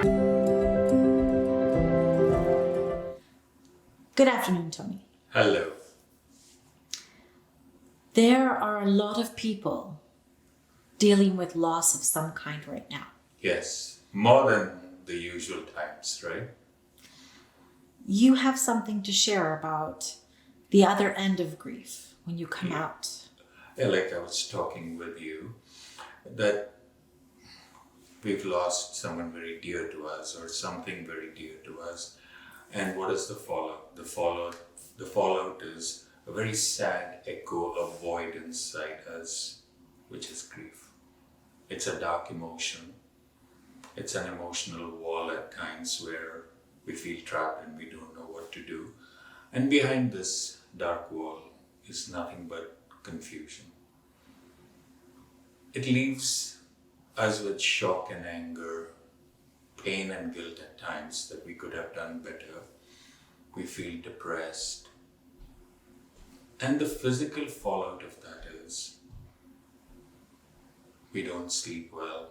Good afternoon, Tony. Hello. There are a lot of people dealing with loss of some kind right now. Yes, more than the usual times, right? You have something to share about the other end of grief when you come out. Yeah, like I was talking with you, that we've lost someone very dear to us or something very dear to us. And what is the fallout? The fallout is a very sad echo, a void inside us, which is grief. It's a dark emotion. It's an emotional wall at times where we feel trapped and we don't know what to do. And behind this dark wall is nothing but confusion. It leaves us with shock and anger, pain and guilt at times that we could have done better. We feel depressed. And the physical fallout of that is we don't sleep well.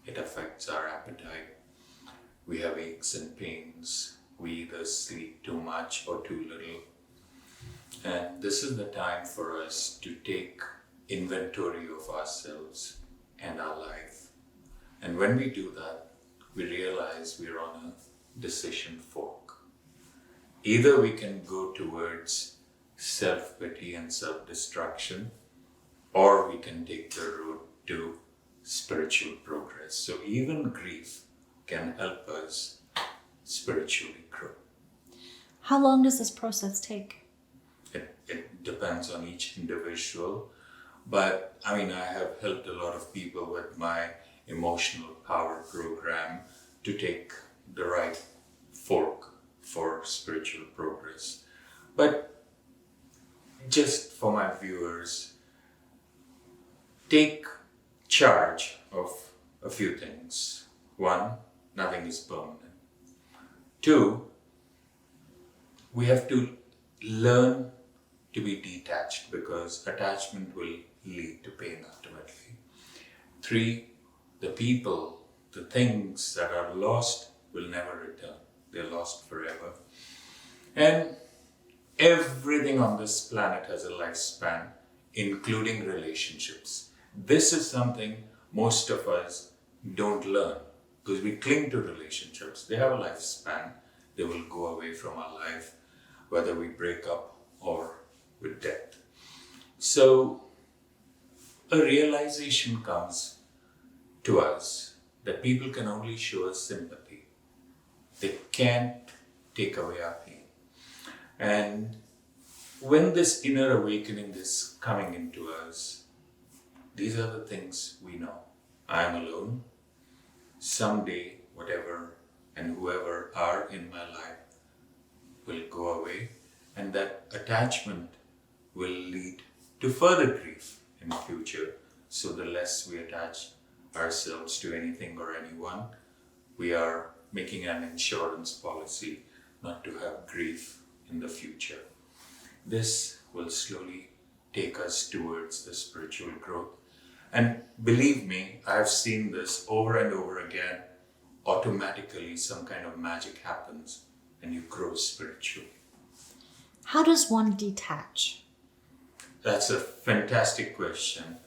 It affects our appetite. We have aches and pains. We either sleep too much or too little. And this is the time for us to take inventory of ourselves and our life. And when we do that, we realize we're on a decision fork. Either we can go towards self-pity and self-destruction, or we can take the road to spiritual progress. So even grief can help us spiritually grow. How long does this process take? It depends on each individual, but I have helped a lot of people with my emotional power program to take the right fork for spiritual progress. But just for my viewers, take charge of a few things. One, nothing is permanent. Two, we have to learn to be detached because attachment will lead to pain ultimately. Three, the people, the things that are lost will never return. They're lost forever. And everything on this planet has a lifespan, including relationships. This is something most of us don't learn because we cling to relationships. They have a lifespan. They will go away from our life, whether we break up or with death. So a realization comes to us that people can only show us sympathy. They can't take away our pain. And when this inner awakening is coming into us, these are the things we know. I am alone. Someday, whatever and whoever are in my life will go away, and that attachment will lead to further grief in the future. So the less we attach ourselves to anything or anyone, we are making an insurance policy not to have grief in the future. This will slowly take us towards the spiritual growth. And believe me, I've seen this over and over again. Automatically, some kind of magic happens and you grow spiritually. How does one detach? That's a fantastic question.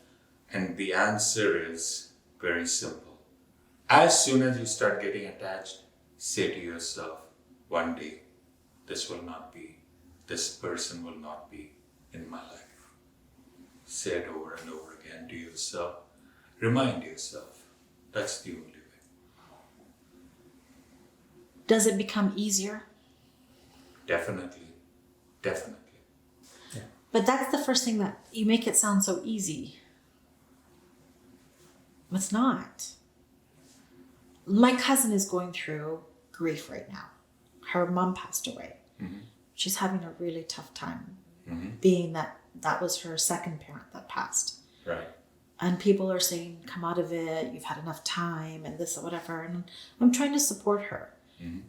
And the answer is very simple. As soon as you start getting attached, say to yourself, one day, this person will not be in my life. Say it over and over again to yourself. Remind yourself. That's the only way. Does it become easier? Definitely. Yeah. But that's the first thing that you make it sound so easy. It's not. My cousin is going through grief right now. Her mom passed away. Mm-hmm. She's having a really tough time, Mm-hmm. being that was her second parent that passed. Right. And people are saying, come out of it, you've had enough time, and this or whatever. And I'm trying to support her. Mm-hmm.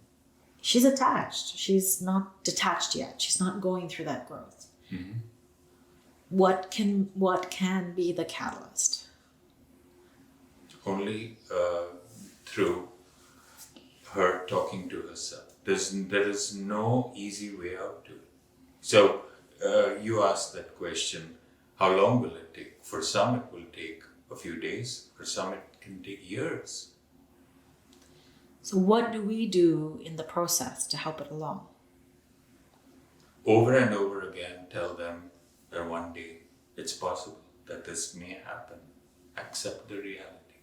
She's attached. She's not detached yet. She's not going through that growth. Mm-hmm. What can be the catalyst? Only through her talking to herself. There is no easy way out to it. So you asked that question, how long will it take? For some it will take a few days, for some it can take years. So what do we do in the process to help it along? Over and over again, tell them that one day it's possible that this may happen. Accept the reality.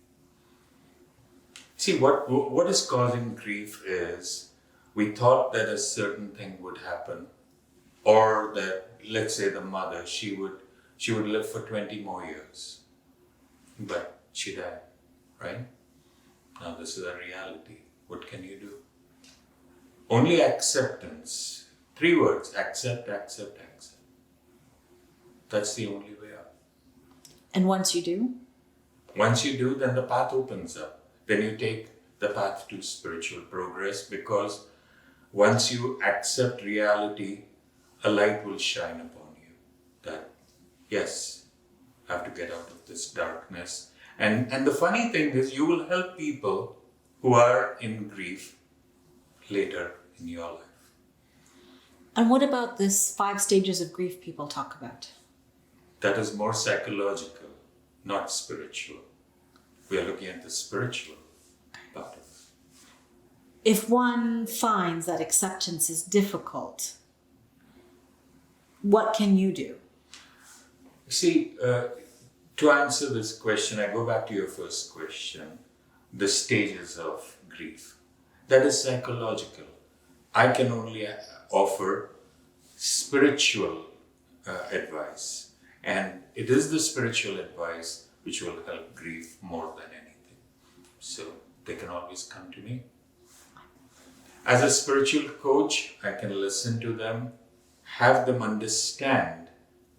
See, what is causing grief is we thought that a certain thing would happen, or that, let's say, the mother, she would live for 20 more years, but she died, right? Now this is a reality. What can you do? Only acceptance. 3 words: accept, accept, accept. That's the only way out. And once you do? Once you do, then the path opens up. Then you take the path to spiritual progress, because once you accept reality, a light will shine upon you that, yes, I have to get out of this darkness. And the funny thing is, you will help people who are in grief later in your life. And what about this 5 stages of grief people talk about? That is more psychological, not spiritual. We are looking at the spiritual part of it. If one finds that acceptance is difficult, what can you do? See, to answer this question, I go back to your first question, the stages of grief. That is psychological. I can only offer spiritual advice. And it is the spiritual advice which will help grief more than anything. So they can always come to me. As a spiritual coach, I can listen to them, have them understand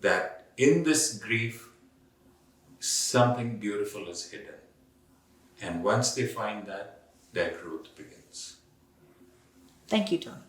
that in this grief, something beautiful is hidden. And once they find that, their growth begins. Thank you, Tony.